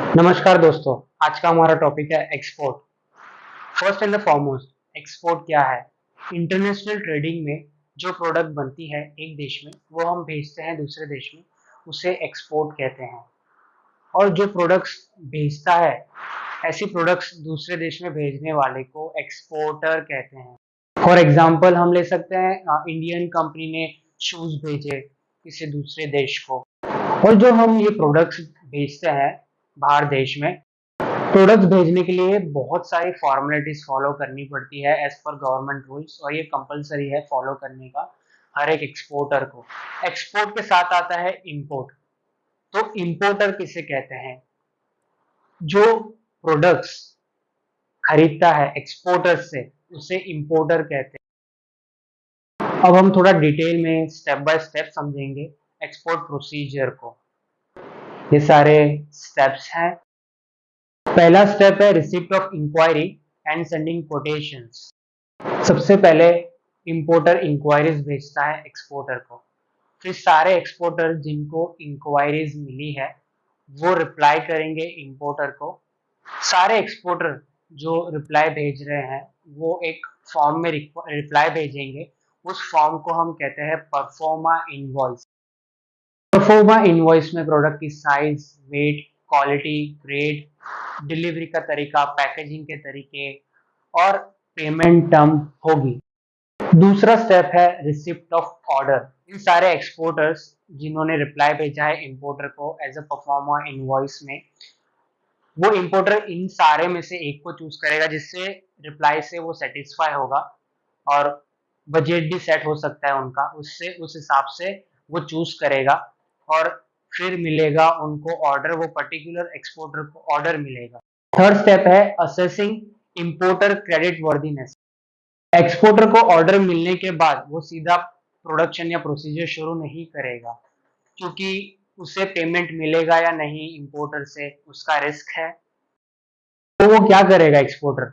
नमस्कार दोस्तों। आज का हमारा टॉपिक है export. First and the foremost, export क्या है? इंटरनेशनल ट्रेडिंग में जो प्रोडक्ट बनती है एक देश में, वो हम भेजते हैं दूसरे देश में, उसे एक्सपोर्ट कहते हैं। और जो प्रोडक्ट्स भेजता है, ऐसी प्रोडक्ट्स दूसरे देश में भेजने वाले को एक्सपोर्टर कहते हैं। फॉर एग्जाम्पल हम ले सकते हैं, इंडियन कंपनी ने शूज भेजे किसी दूसरे देश को, और जो हम ये प्रोडक्ट्स भेजते हैं बाहर देश में, प्रोडक्ट्स भेजने के लिए बहुत सारी फॉर्मेलिटीज फॉलो करनी पड़ती है एज पर गवर्नमेंट रूल्स, और ये कंपलसरी है फॉलो करने का हर एक एक्सपोर्टर को। एक्सपोर्ट के साथ आता है इंपोर्ट। तो इंपोर्टर किसे कहते हैं? जो प्रोडक्ट्स खरीदता है एक्सपोर्टर से, उसे इंपोर्टर कहते हैं। अब हम थोड़ा डिटेल में स्टेप बाय स्टेप समझेंगे एक्सपोर्ट प्रोसीजर को। ये सारे स्टेप्स हैं। पहला स्टेप है receipt of inquiry and sending quotations. सबसे पहले इंपोर्टर इंक्वायरीज भेजता है एक्सपोर्टर को। फिर सारे एक्सपोर्टर जिनको इंक्वायरीज मिली है वो रिप्लाई करेंगे इंपोर्टर को। सारे एक्सपोर्टर जो रिप्लाई भेज रहे हैं वो एक फॉर्म में रिप्लाई भेजेंगे। उस फॉर्म को हम कहते हैं परफॉर्मा इनवॉइस। परफॉर्मा इनवॉइस में प्रोडक्ट की size, weight, quality, grade, delivery का तरीका, पैकेजिंग के तरीके और पेमेंट टर्म होगी। दूसरा स्टेप है रिसिप्ट ऑफ ऑर्डर। इन सारे एक्सपोर्टर्स जिन्होंने रिप्लाई भेजा है इंपोर्टर को एज अ परफॉर्मा इनवॉइस में, वो इंपोर्टर इन सारे में से एक को चूज करेगा जिससे रिप्लाई से वो सेटिस्फाई होगा, और बजट भी सेट हो सकता है उनका, उससे उस हिसाब से वो चूज करेगा और फिर मिलेगा उनको ऑर्डर, वो पर्टिकुलर एक्सपोर्टर को ऑर्डर मिलेगा। थर्ड स्टेप है assessing importer credit worthiness. Exporter को ऑर्डर मिलने के बाद वो सीधा प्रोडक्शन या प्रोसीजर शुरू नहीं करेगा, क्योंकि उसे पेमेंट मिलेगा या नहीं इंपोर्टर से उसका रिस्क है। तो वो क्या करेगा एक्सपोर्टर?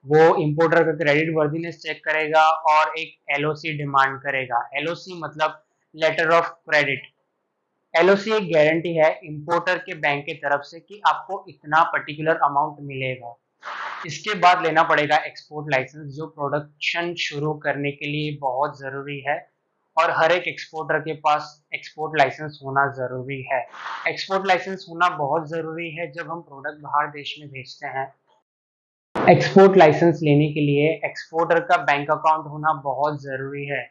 वो इंपोर्टर का क्रेडिट वर्दीनेस चेक करेगा और एक एलओसी डिमांड करेगा। एलओसी मतलब लेटर ऑफ क्रेडिट। एलओसी एक गारंटी है इंपोर्टर के बैंक की तरफ से कि आपको इतना पर्टिकुलर अमाउंट मिलेगा। इसके बाद लेना पड़ेगा एक्सपोर्ट लाइसेंस, जो प्रोडक्शन शुरू करने के लिए बहुत ज़रूरी है, और हर एक एक्सपोर्टर के पास एक्सपोर्ट लाइसेंस होना ज़रूरी है। एक्सपोर्ट लाइसेंस होना बहुत ज़रूरी है जब हम प्रोडक्ट बाहर देश में भेजते हैं। एक्सपोर्ट लाइसेंस लेने के लिए एक्सपोर्टर का बैंक अकाउंट होना बहुत ज़रूरी है,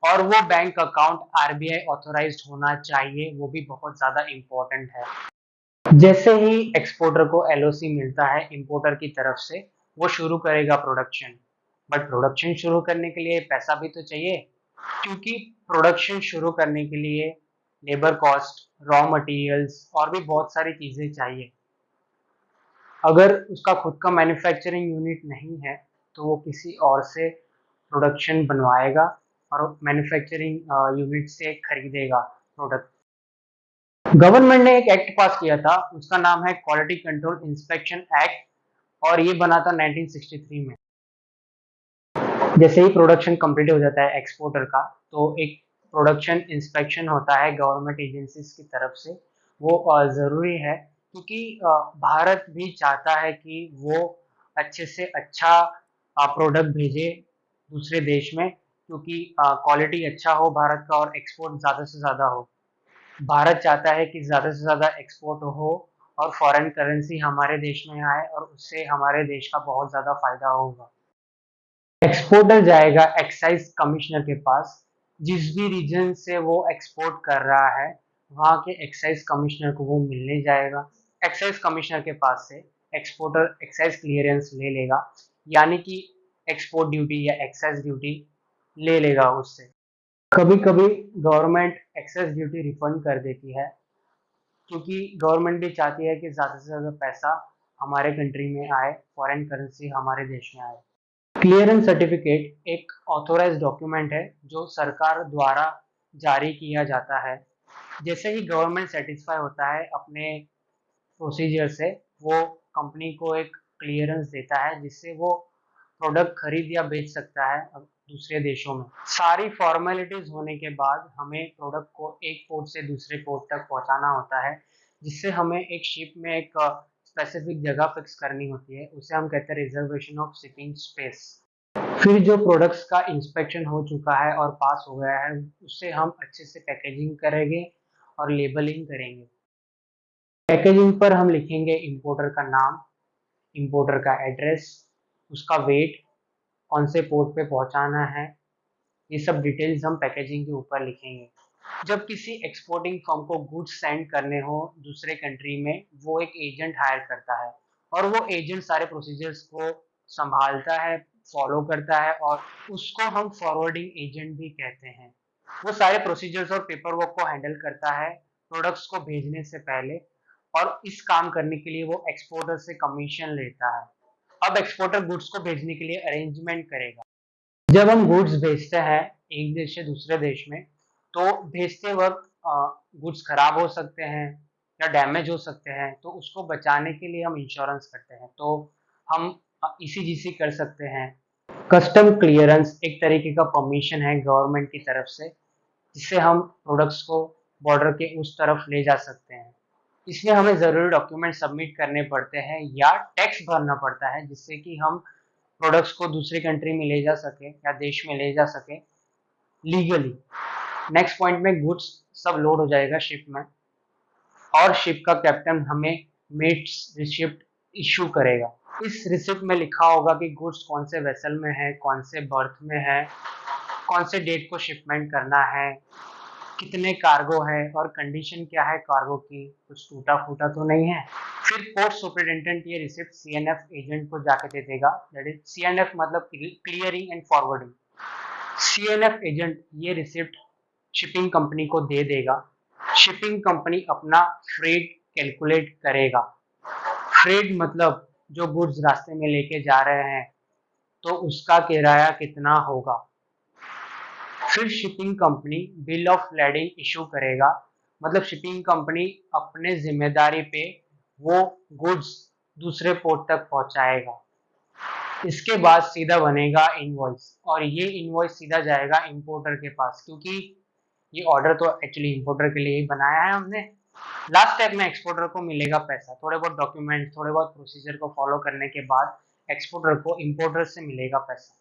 और वो बैंक अकाउंट आरबीआई ऑथोराइज्ड होना चाहिए, वो भी बहुत ज़्यादा इम्पोर्टेंट है। जैसे ही एक्सपोर्टर को एलओसी मिलता है इंपोर्टर की तरफ से, वो शुरू करेगा प्रोडक्शन। बट प्रोडक्शन शुरू करने के लिए पैसा भी तो चाहिए, क्योंकि प्रोडक्शन शुरू करने के लिए लेबर कॉस्ट, रॉ मटेरियल्स और भी बहुत सारी चीज़ें चाहिए। अगर उसका खुद का मैन्युफैक्चरिंग यूनिट नहीं है तो वो किसी और से प्रोडक्शन बनवाएगा और मैन्युफैक्चरिंग यूनिट से खरीदेगा प्रोडक्ट। गवर्नमेंट ने एक एक्ट पास किया था, उसका नाम है क्वालिटी कंट्रोल इंस्पेक्शन एक्ट, और ये बना था 1963 में। जैसे ही प्रोडक्शन कंप्लीट हो जाता है एक्सपोर्टर का, तो एक प्रोडक्शन इंस्पेक्शन होता है गवर्नमेंट एजेंसीज की तरफ से। वो ज़रूरी है, क्योंकि भारत भी चाहता है कि वो अच्छे से अच्छा प्रोडक्ट भेजे दूसरे देश में, क्योंकि क्वालिटी अच्छा हो भारत का और एक्सपोर्ट ज़्यादा से ज़्यादा हो। भारत चाहता है कि ज़्यादा से ज़्यादा एक्सपोर्ट हो और फॉरेन करेंसी हमारे देश में आए, और उससे हमारे देश का बहुत ज़्यादा फायदा होगा। एक्सपोर्टर जाएगा एक्साइज कमिश्नर के पास। जिस भी रीजन से वो एक्सपोर्ट कर रहा है, वहाँ के एक्साइज कमिश्नर को वो मिलने जाएगा। एक्साइज कमिश्नर के पास से एक्सपोर्टर एक्साइज क्लियरेंस ले लेगा, यानी कि एक्सपोर्ट ड्यूटी या एक्साइज ड्यूटी ले लेगा उससे। कभी कभी गवर्नमेंट एक्साइज ड्यूटी रिफंड कर देती है, क्योंकि गवर्नमेंट भी चाहती है कि ज़्यादा से ज़्यादा पैसा हमारे कंट्री में आए, फॉरेन करेंसी हमारे देश में आए। क्लियरेंस सर्टिफिकेट एक ऑथोराइज्ड डॉक्यूमेंट है जो सरकार द्वारा जारी किया जाता है। जैसे ही गवर्नमेंट सेटिस्फाई होता है अपने प्रोसीजर से, वो कंपनी को एक क्लियरेंस देता है जिससे वो प्रोडक्ट खरीद या बेच सकता है दूसरे देशों में। सारी फॉर्मेलिटीज होने के बाद हमें प्रोडक्ट को एक पोर्ट से दूसरे पोर्ट तक पहुंचाना होता है, जिससे हमें एक शिप में एक स्पेसिफिक जगह फिक्स करनी होती है, उसे हम कहते हैं रिजर्वेशन ऑफ शिपिंग स्पेस। फिर जो प्रोडक्ट्स का इंस्पेक्शन हो चुका है और पास हो गया है, उससे हम अच्छे से पैकेजिंग करेंगे और लेबलिंग करेंगे। पैकेजिंग पर हम लिखेंगे इंपोर्टर का नाम, इंपोर्टर का एड्रेस, उसका वेट, कौन से पोर्ट पे पहुंचाना है, ये सब डिटेल्स हम पैकेजिंग के ऊपर लिखेंगे। जब किसी एक्सपोर्टिंग फर्म को गुड्स सेंड करने हो दूसरे कंट्री में, वो एक एजेंट हायर करता है और वो एजेंट सारे प्रोसीजर्स को संभालता है, फॉलो करता है और उसको हम फॉरवर्डिंग एजेंट भी कहते हैं। वो सारे प्रोसीजर्स और पेपर वर्क को हैंडल करता है प्रोडक्ट्स को भेजने से पहले, और इस काम करने के लिए वो एक्सपोर्टर से कमीशन लेता है। अब एक्सपोर्टर गुड्स को भेजने के लिए अरेंजमेंट करेगा। जब हम गुड्स भेजते हैं एक देश से दूसरे देश में, तो भेजते वक्त गुड्स खराब हो सकते हैं या डैमेज हो सकते हैं, तो उसको बचाने के लिए हम इंश्योरेंस करते हैं। तो हम ईसीजीसी कर सकते हैं। कस्टम क्लियरेंस एक तरीके का परमिशन है गवर्नमेंट की तरफ से, जिससे हम प्रोडक्ट्स को बॉर्डर के उस तरफ ले जा सकते हैं। इसमें हमें ज़रूरी डॉक्यूमेंट सबमिट करने पड़ते हैं या टैक्स भरना पड़ता है, जिससे कि हम प्रोडक्ट्स को दूसरी कंट्री में ले जा सके या देश में ले जा सके लीगली। नेक्स्ट पॉइंट में गुड्स सब लोड हो जाएगा शिप में, और शिप का कैप्टन हमें मेट्स रिसिप्ट इशू करेगा। इस रिसिप्ट में लिखा होगा कि गुड्स कौन से वेसल में है, कौन से बर्थ में है, कौन से डेट को शिपमेंट करना है, कितने कार्गो है और कंडीशन क्या है कार्गो की, कुछ टूटा फूटा तो नहीं है। फिर पोर्ट सुपरिटेंडेंट ये रिसिप्ट सीएनएफ एजेंट को जाके दे देगा। दैट इज सीएनएफ मतलब clearing and forwarding. CNF agent ये रिसिप्ट शिपिंग कंपनी को दे देगा। शिपिंग कंपनी अपना फ्रेट कैलकुलेट करेगा। फ्रेट मतलब जो गुड्स रास्ते में लेके जा रहे हैं, तो उसका किराया कितना होगा। फिर shipping company bill of lading issue करेगा, मतलब शिपिंग कंपनी अपने जिम्मेदारी पे वो गुड्स दूसरे पोर्ट तक पहुंचाएगा। इसके बाद सीधा बनेगा इनवॉइस, और ये इनवॉइस सीधा जाएगा इंपोर्टर के पास, क्योंकि ये ऑर्डर तो एक्चुअली इंपोर्टर के लिए ही बनाया है हमने। लास्ट स्टेप में एक्सपोर्टर को मिलेगा पैसा। थोड़े बहुत डॉक्यूमेंट, थोड़े बहुत प्रोसीजर को फॉलो करने के बाद एक्सपोर्टर को इंपोर्टर से मिलेगा पैसा।